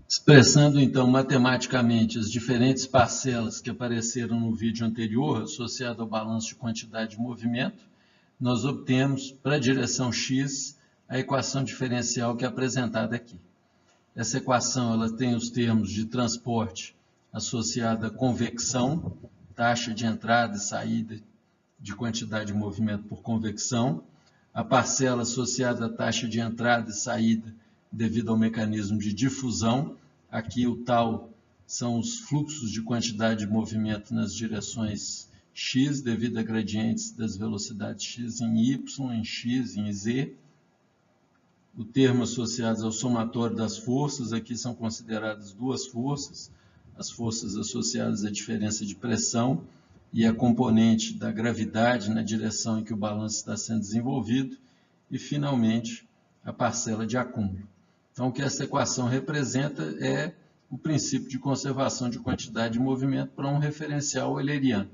Expressando, então, matematicamente as diferentes parcelas que apareceram no vídeo anterior, associado ao balanço de quantidade de movimento, nós obtemos, para a direção x, a equação diferencial que é apresentada aqui. Essa equação ela tem os termos de transporte associado à convecção, taxa de entrada e saída de quantidade de movimento por convecção, a parcela associada à taxa de entrada e saída devido ao mecanismo de difusão. Aqui o tal são os fluxos de quantidade de movimento nas direções x, devido a gradientes das velocidades x em y, em x, em z. O termo associado ao somatório das forças, aqui são consideradas duas forças, as forças associadas à diferença de pressão e a componente da gravidade na direção em que o balanço está sendo desenvolvido, e, finalmente, a parcela de acúmulo. Então, o que essa equação representa é o princípio de conservação de quantidade de movimento para um referencial euleriano.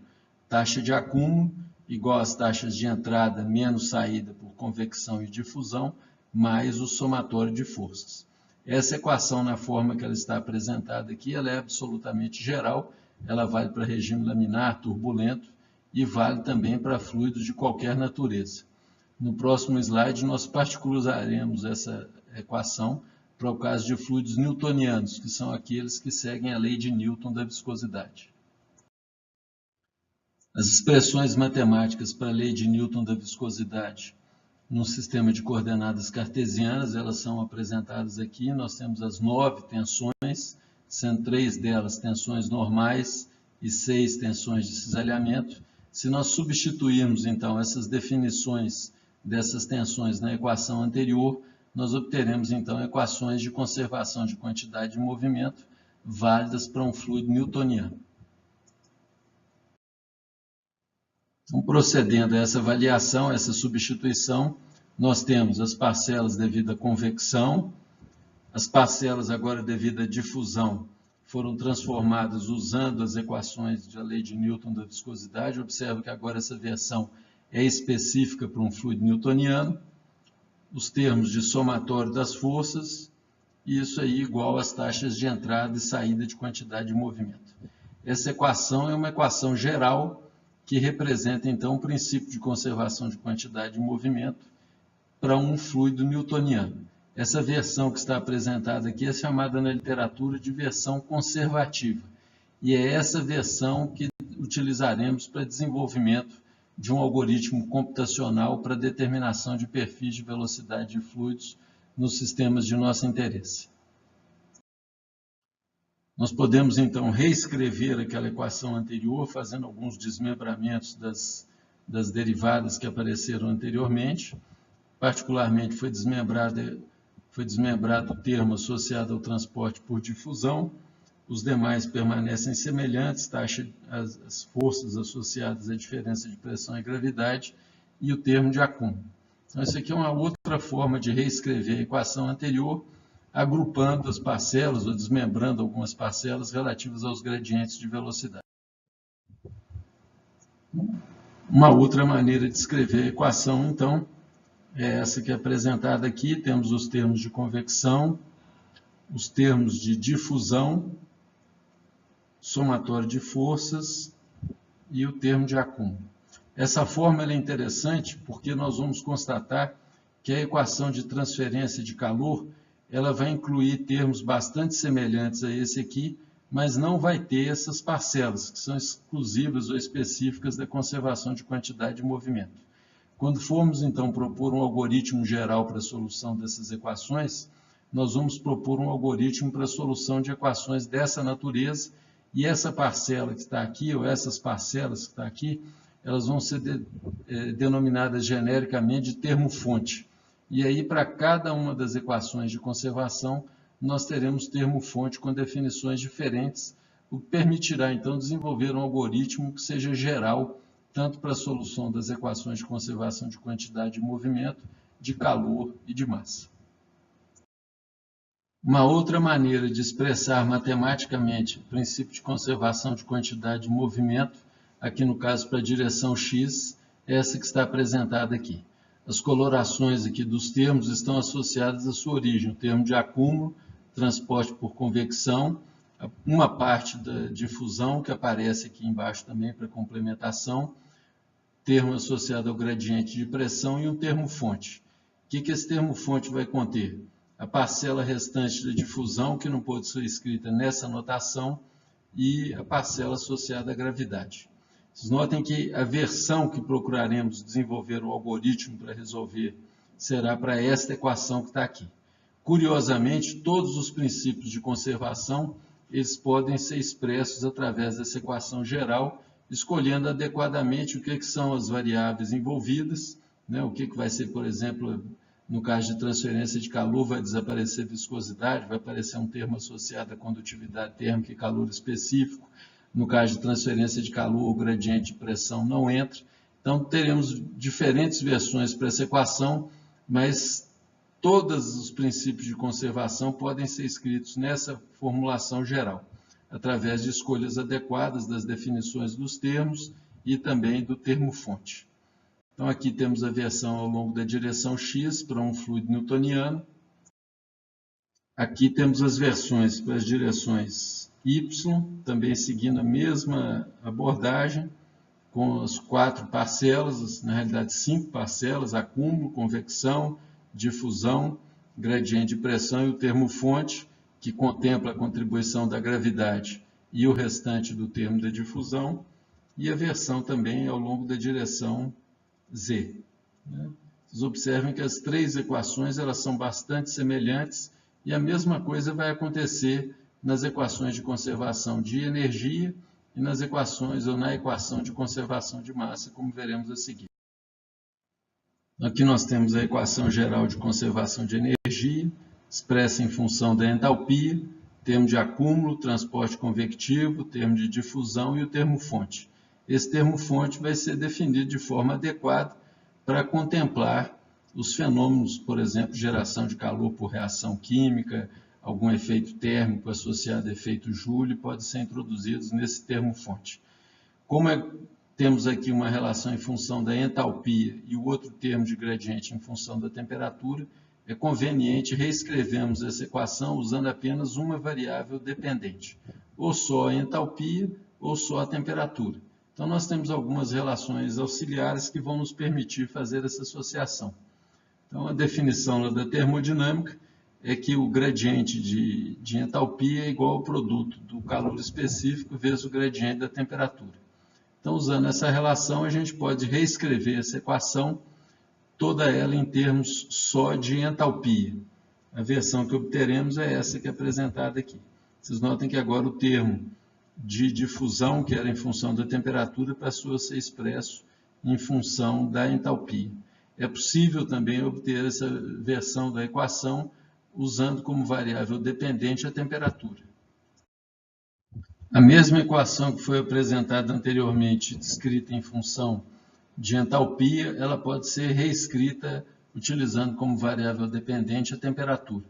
Taxa de acúmulo igual às taxas de entrada menos saída por convecção e difusão, mais o somatório de forças. Essa equação, na forma que ela está apresentada aqui, ela é absolutamente geral, ela vale para regime laminar, turbulento e vale também para fluidos de qualquer natureza. No próximo slide, nós particularizaremos essa equação para o caso de fluidos newtonianos, que são aqueles que seguem a lei de Newton da viscosidade. As expressões matemáticas para a lei de Newton da viscosidade no sistema de coordenadas cartesianas, elas são apresentadas aqui. Nós temos as 9 tensões, sendo 3 delas tensões normais e 6 tensões de cisalhamento. Se nós substituirmos, então, essas definições dessas tensões na equação anterior, nós obteremos, então, equações de conservação de quantidade de movimento válidas para um fluido newtoniano. Então, procedendo a essa avaliação, essa substituição, nós temos as parcelas devido à convecção, as parcelas agora devido à difusão foram transformadas usando as equações da lei de Newton da viscosidade. Observe que agora essa versão é específica para um fluido newtoniano. Os termos de somatório das forças, e isso aí igual às taxas de entrada e saída de quantidade de movimento. Essa equação é uma equação geral que representa, então, o princípio de conservação de quantidade de movimento para um fluido newtoniano. Essa versão que está apresentada aqui é chamada na literatura de versão conservativa, e é essa versão que utilizaremos para desenvolvimento de um algoritmo computacional para determinação de perfis de velocidade de fluidos nos sistemas de nosso interesse. Nós podemos, então, reescrever aquela equação anterior, fazendo alguns desmembramentos das derivadas que apareceram anteriormente. Particularmente, foi desmembrado o termo associado ao transporte por difusão. Os demais permanecem semelhantes, as forças associadas à diferença de pressão e gravidade, e o termo de acúmulo. Então, isso aqui é uma outra forma de reescrever a equação anterior, agrupando as parcelas ou desmembrando algumas parcelas relativas aos gradientes de velocidade. Uma outra maneira de escrever a equação, então, é essa que é apresentada aqui. Temos os termos de convecção, os termos de difusão, somatório de forças e o termo de acúmulo. Essa forma é interessante porque nós vamos constatar que a equação de transferência de calor ela vai incluir termos bastante semelhantes a esse aqui, mas não vai ter essas parcelas, que são exclusivas ou específicas da conservação de quantidade de movimento. Quando formos, então, propor um algoritmo geral para a solução dessas equações, nós vamos propor um algoritmo para a solução de equações dessa natureza, e essa parcela que está aqui, ou essas parcelas que estão aqui, elas vão ser denominadas genericamente de termo-fonte. E aí, para cada uma das equações de conservação, nós teremos termo-fonte com definições diferentes, o que permitirá, então, desenvolver um algoritmo que seja geral, tanto para a solução das equações de conservação de quantidade de movimento, de calor e de massa. Uma outra maneira de expressar matematicamente o princípio de conservação de quantidade de movimento, aqui no caso para a direção x, é essa que está apresentada aqui. As colorações aqui dos termos estão associadas à sua origem. O termo de acúmulo transporte por convecção, uma parte da difusão, que aparece aqui embaixo também para complementação, termo associado ao gradiente de pressão e um termo fonte. O que esse termo fonte vai conter? A parcela restante da difusão, que não pode ser escrita nessa notação, e a parcela associada à gravidade. Vocês notem que a versão que procuraremos desenvolver o algoritmo para resolver será para esta equação que está aqui. Curiosamente, todos os princípios de conservação eles podem ser expressos através dessa equação geral, escolhendo adequadamente o que são as variáveis envolvidas, né? O que vai ser, por exemplo, no caso de transferência de calor, vai desaparecer viscosidade, vai aparecer um termo associado à condutividade térmica e calor específico. No caso de transferência de calor, o gradiente de pressão não entra. Então, teremos diferentes versões para essa equação, mas todos os princípios de conservação podem ser escritos nessa formulação geral, através de escolhas adequadas das definições dos termos e também do termo fonte. Então, aqui temos a versão ao longo da direção x para um fluido newtoniano. Aqui temos as versões para as direções y, também seguindo a mesma abordagem, com as 4 parcelas, na realidade 5 parcelas: acúmulo, convecção, difusão, gradiente de pressão e o termo fonte, que contempla a contribuição da gravidade e o restante do termo da difusão, e a versão também ao longo da direção z. Vocês observem que as 3 equações elas são bastante semelhantes e a mesma coisa vai acontecer nas equações de conservação de energia e nas equações ou na equação de conservação de massa, como veremos a seguir. Aqui nós temos a equação geral de conservação de energia, expressa em função da entalpia, termo de acúmulo, transporte convectivo, termo de difusão e o termo fonte. Esse termo fonte vai ser definido de forma adequada para contemplar os fenômenos, por exemplo, geração de calor por reação química, algum efeito térmico associado a efeito Joule, pode ser introduzidos nesse termo fonte. Como temos aqui uma relação em função da entalpia e o outro termo de gradiente em função da temperatura, é conveniente reescrevermos essa equação usando apenas uma variável dependente, ou só a entalpia ou só a temperatura. Então, nós temos algumas relações auxiliares que vão nos permitir fazer essa associação. Então, a definição da termodinâmica é que o gradiente de entalpia é igual ao produto do calor específico vezes o gradiente da temperatura. Então, usando essa relação, a gente pode reescrever essa equação, toda ela em termos só de entalpia. A versão que obteremos é essa que é apresentada aqui. Vocês notem que agora o termo de difusão, que era em função da temperatura, passou a ser expresso em função da entalpia. É possível também obter essa versão da equação usando como variável dependente a temperatura. A mesma equação que foi apresentada anteriormente, descrita em função de entalpia, ela pode ser reescrita utilizando como variável dependente a temperatura.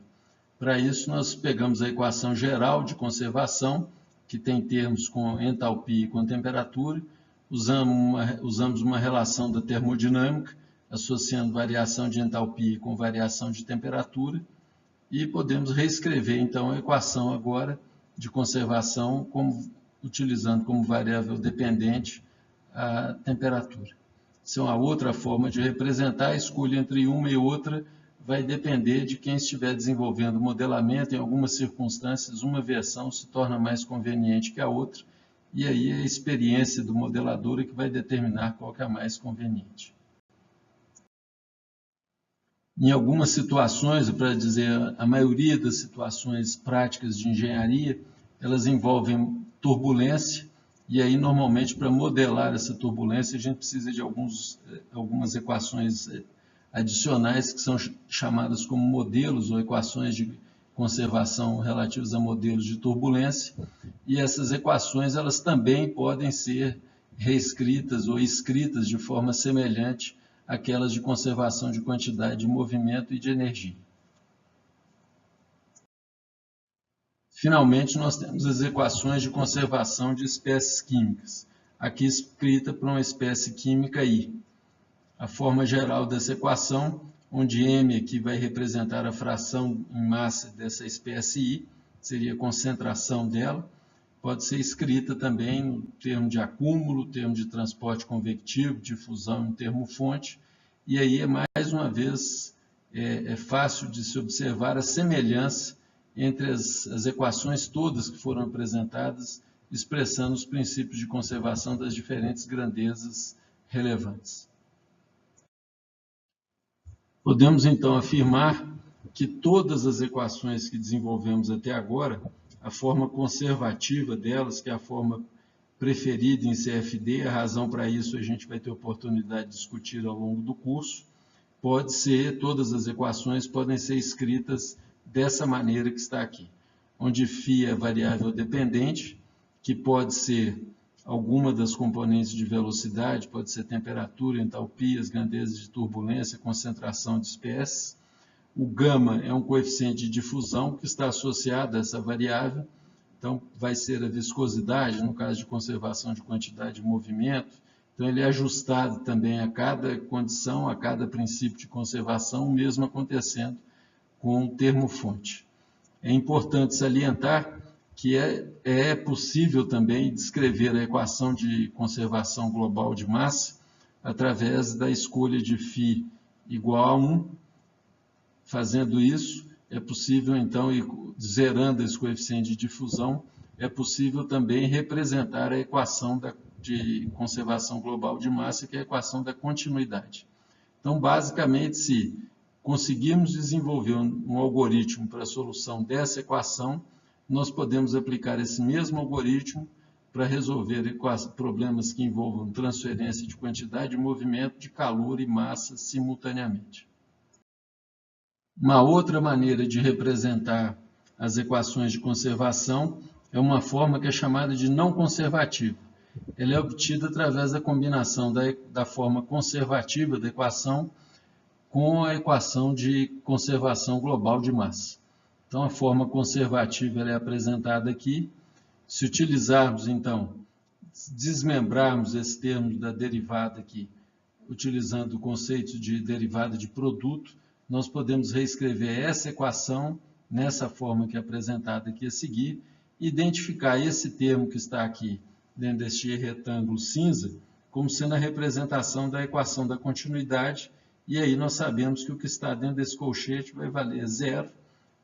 Para isso, nós pegamos a equação geral de conservação, que tem termos com entalpia e com temperatura, usamos uma relação da termodinâmica, associando variação de entalpia com variação de temperatura, e podemos reescrever, então, a equação agora de conservação utilizando como variável dependente a temperatura. Essa é uma outra forma de representar. A escolha entre uma e outra vai depender de quem estiver desenvolvendo o modelamento. Em algumas circunstâncias, uma versão se torna mais conveniente que a outra, e aí é a experiência do modelador é que vai determinar qual que é a mais conveniente. Em algumas situações, para dizer a maioria das situações práticas de engenharia, elas envolvem turbulência, e aí normalmente para modelar essa turbulência a gente precisa de algumas equações adicionais que são chamadas como modelos ou equações de conservação relativas a modelos de turbulência, e essas equações elas também podem ser reescritas ou escritas de forma semelhante aquelas de conservação de quantidade de movimento e de energia. Finalmente, nós temos as equações de conservação de espécies químicas, aqui escrita para uma espécie química I. A forma geral dessa equação, onde M aqui vai representar a fração em massa dessa espécie I, seria a concentração dela. Pode ser escrita também no termo de acúmulo, termo de transporte convectivo, difusão em termo fonte, e aí é mais uma vez fácil de se observar a semelhança entre as equações todas que foram apresentadas, expressando os princípios de conservação das diferentes grandezas relevantes. Podemos então afirmar que todas as equações que desenvolvemos até agora, a forma conservativa delas, que é a forma preferida em CFD, a razão para isso a gente vai ter oportunidade de discutir ao longo do curso, todas as equações podem ser escritas dessa maneira que está aqui, onde φ é variável dependente, que pode ser alguma das componentes de velocidade, pode ser temperatura, entalpia, as grandezas de turbulência, concentração de espécies. O gama é um coeficiente de difusão que está associado a essa variável, então vai ser a viscosidade, no caso de conservação de quantidade de movimento. Então ele é ajustado também a cada condição, a cada princípio de conservação, o mesmo acontecendo com o termo fonte. É importante salientar que é possível também descrever a equação de conservação global de massa através da escolha de φ igual a 1. Fazendo isso, é possível, então, zerando esse coeficiente de difusão, é possível também representar a equação de conservação global de massa, que é a equação da continuidade. Então, basicamente, se conseguirmos desenvolver um algoritmo para a solução dessa equação, nós podemos aplicar esse mesmo algoritmo para resolver problemas que envolvam transferência de quantidade de movimento, de calor e massa simultaneamente. Uma outra maneira de representar as equações de conservação é uma forma que é chamada de não conservativa. Ela é obtida através da combinação da forma conservativa da equação com a equação de conservação global de massa. Então, a forma conservativa ela é apresentada aqui. Se utilizarmos, então, desmembrarmos esse termo da derivada aqui, utilizando o conceito de derivada de produto, nós podemos reescrever essa equação nessa forma que é apresentada aqui a seguir, identificar esse termo que está aqui dentro deste retângulo cinza como sendo a representação da equação da continuidade, e aí nós sabemos que o que está dentro desse colchete vai valer 0,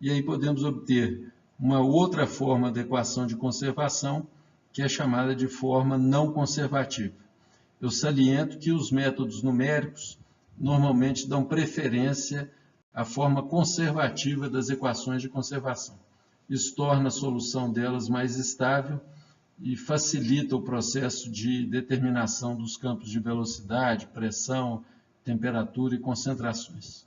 e aí podemos obter uma outra forma da equação de conservação, que é chamada de forma não conservativa. Eu saliento que os métodos numéricos normalmente dão preferência à forma conservativa das equações de conservação. Isso torna a solução delas mais estável e facilita o processo de determinação dos campos de velocidade, pressão, temperatura e concentrações.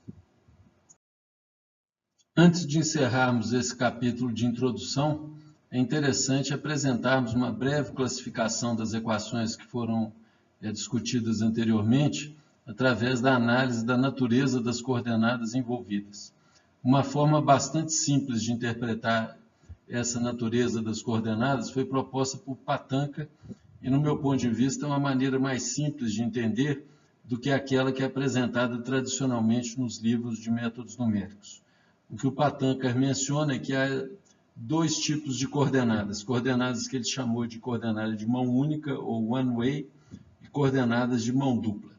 Antes de encerrarmos esse capítulo de introdução, é interessante apresentarmos uma breve classificação das equações que foram discutidas anteriormente, através da análise da natureza das coordenadas envolvidas. Uma forma bastante simples de interpretar essa natureza das coordenadas foi proposta por Patanka e, no meu ponto de vista, é uma maneira mais simples de entender do que aquela que é apresentada tradicionalmente nos livros de métodos numéricos. O que o Patanka menciona é que há dois tipos de coordenadas que ele chamou de coordenada de mão única ou one way e coordenadas de mão dupla.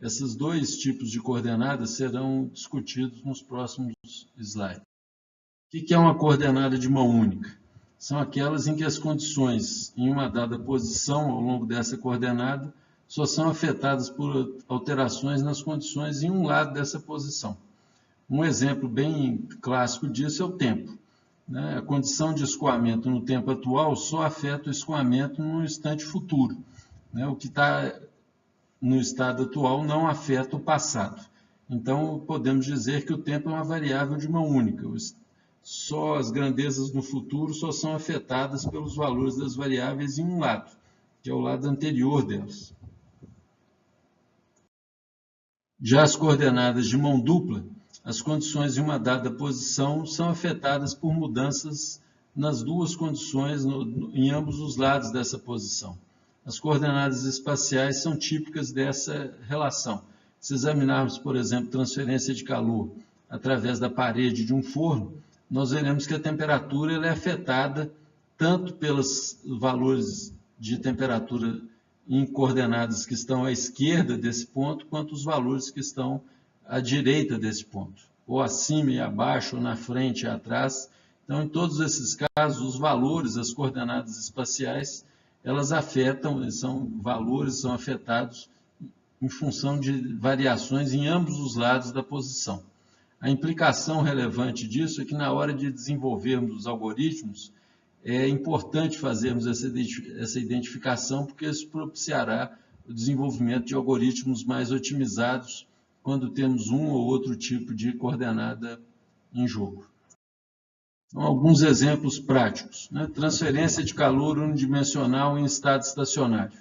Esses dois tipos de coordenadas serão discutidos nos próximos slides. O que é uma coordenada de mão única? São aquelas em que as condições em uma dada posição ao longo dessa coordenada só são afetadas por alterações nas condições em um lado dessa posição. Um exemplo bem clássico disso é o tempo. A condição de escoamento no tempo atual só afeta o escoamento no instante futuro. O que está no estado atual não afeta o passado. Então, podemos dizer que o tempo é uma variável de mão única. Só as grandezas no futuro só são afetadas pelos valores das variáveis em um lado, que é o lado anterior delas. Já as coordenadas de mão dupla, as condições em uma dada posição são afetadas por mudanças nas duas condições em ambos os lados dessa posição. As coordenadas espaciais são típicas dessa relação. Se examinarmos, por exemplo, transferência de calor através da parede de um forno, nós veremos que a temperatura ela é afetada tanto pelos valores de temperatura em coordenadas que estão à esquerda desse ponto, quanto os valores que estão à direita desse ponto, ou acima e abaixo, ou na frente e atrás. Então, em todos esses casos, os valores, as coordenadas espaciais, elas afetam, são afetados em função de variações em ambos os lados da posição. A implicação relevante disso é que na hora de desenvolvermos os algoritmos, é importante fazermos essa identificação, porque isso propiciará o desenvolvimento de algoritmos mais otimizados quando temos um ou outro tipo de coordenada em jogo. Então, alguns exemplos práticos, né? Transferência de calor unidimensional em estado estacionário.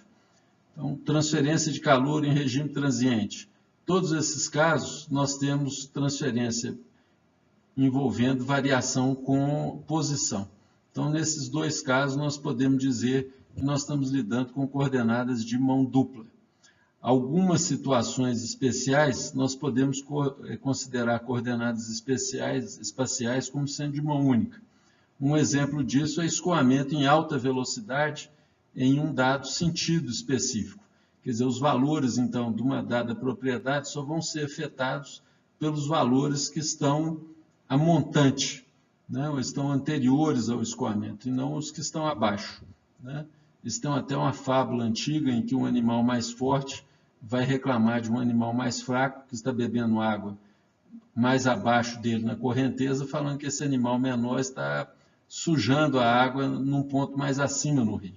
Então, transferência de calor em regime transiente. Todos esses casos, nós temos transferência envolvendo variação com posição. Então, nesses dois casos, nós podemos dizer que nós estamos lidando com coordenadas de mão dupla. Algumas situações especiais, nós podemos considerar coordenadas espaciais como sendo de mão única. Um exemplo disso é escoamento em alta velocidade em um dado sentido específico. Quer dizer, os valores, então, de uma dada propriedade só vão ser afetados pelos valores que estão a montante, né, ou estão anteriores ao escoamento, e não os que estão abaixo, né? Tem até uma fábula antiga em que um animal mais forte vai reclamar de um animal mais fraco que está bebendo água mais abaixo dele na correnteza, falando que esse animal menor está sujando a água num ponto mais acima no rio.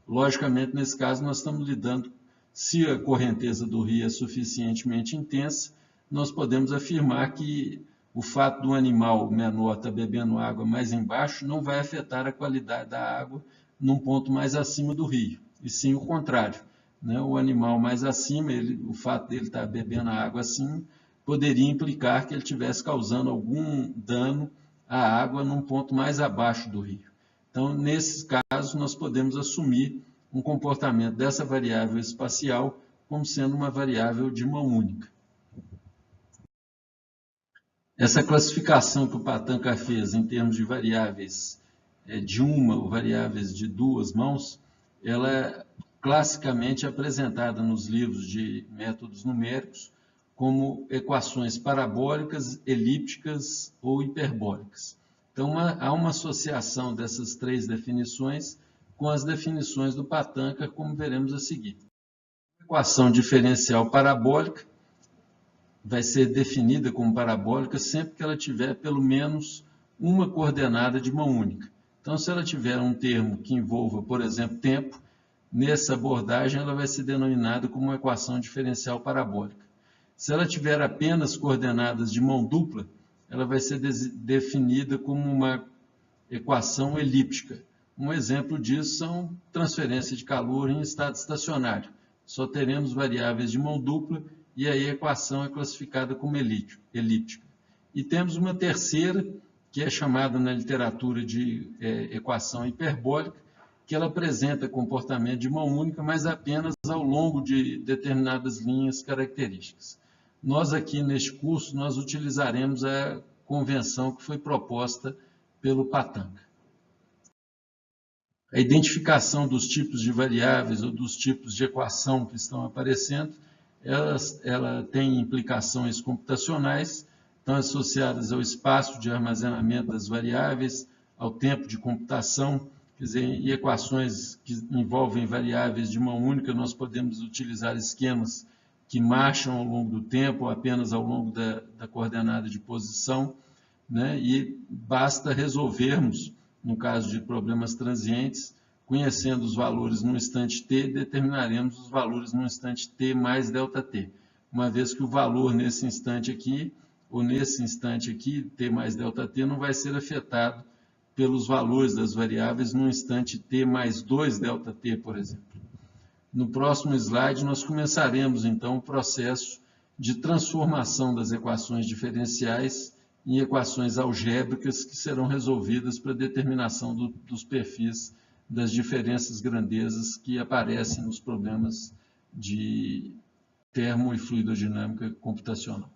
Logicamente, nesse caso, nós estamos lidando, se a correnteza do rio é suficientemente intensa, nós podemos afirmar que o fato do animal menor estar bebendo água mais embaixo não vai afetar a qualidade da água num ponto mais acima do rio, e sim o contrário, né? O animal mais acima, o fato dele estar bebendo a água assim, poderia implicar que ele estivesse causando algum dano à água num ponto mais abaixo do rio. Então, nesses casos, nós podemos assumir um comportamento dessa variável espacial como sendo uma variável de mão única. Essa classificação que o Patanca fez em termos de variáveis de uma ou variáveis de duas mãos, ela é classicamente apresentada nos livros de métodos numéricos como equações parabólicas, elípticas ou hiperbólicas. Então, há uma associação dessas três definições com as definições do Patanca, como veremos a seguir. A equação diferencial parabólica vai ser definida como parabólica sempre que ela tiver pelo menos uma coordenada de mão única. Então, se ela tiver um termo que envolva, por exemplo, tempo, nessa abordagem ela vai ser denominada como uma equação diferencial parabólica. Se ela tiver apenas coordenadas de mão dupla, ela vai ser definida como uma equação elíptica. Um exemplo disso são transferência de calor em estado estacionário. Só teremos variáveis de mão dupla e aí a equação é classificada como elíptica. E temos uma terceira, que é chamada na literatura de equação hiperbólica, que ela apresenta comportamento de mão única, mas apenas ao longo de determinadas linhas características. Nós aqui neste curso, nós utilizaremos a convenção que foi proposta pelo Patanca. A identificação dos tipos de variáveis ou dos tipos de equação que estão aparecendo, ela tem implicações computacionais, estão associadas ao espaço de armazenamento das variáveis, ao tempo de computação, quer dizer, em equações que envolvem variáveis de mão única, nós podemos utilizar esquemas que marcham ao longo do tempo, ou apenas ao longo da coordenada de posição, né? E basta resolvermos, no caso de problemas transientes, conhecendo os valores no instante t, determinaremos os valores no instante t mais ΔT, uma vez que o valor nesse instante aqui, ou nesse instante aqui, t mais ΔT, não vai ser afetado pelos valores das variáveis no instante t mais 2ΔT, por exemplo. No próximo slide, nós começaremos, então, o processo de transformação das equações diferenciais em equações algébricas que serão resolvidas para determinação dos perfis das diferenças grandezas que aparecem nos problemas de termo e fluidodinâmica computacional.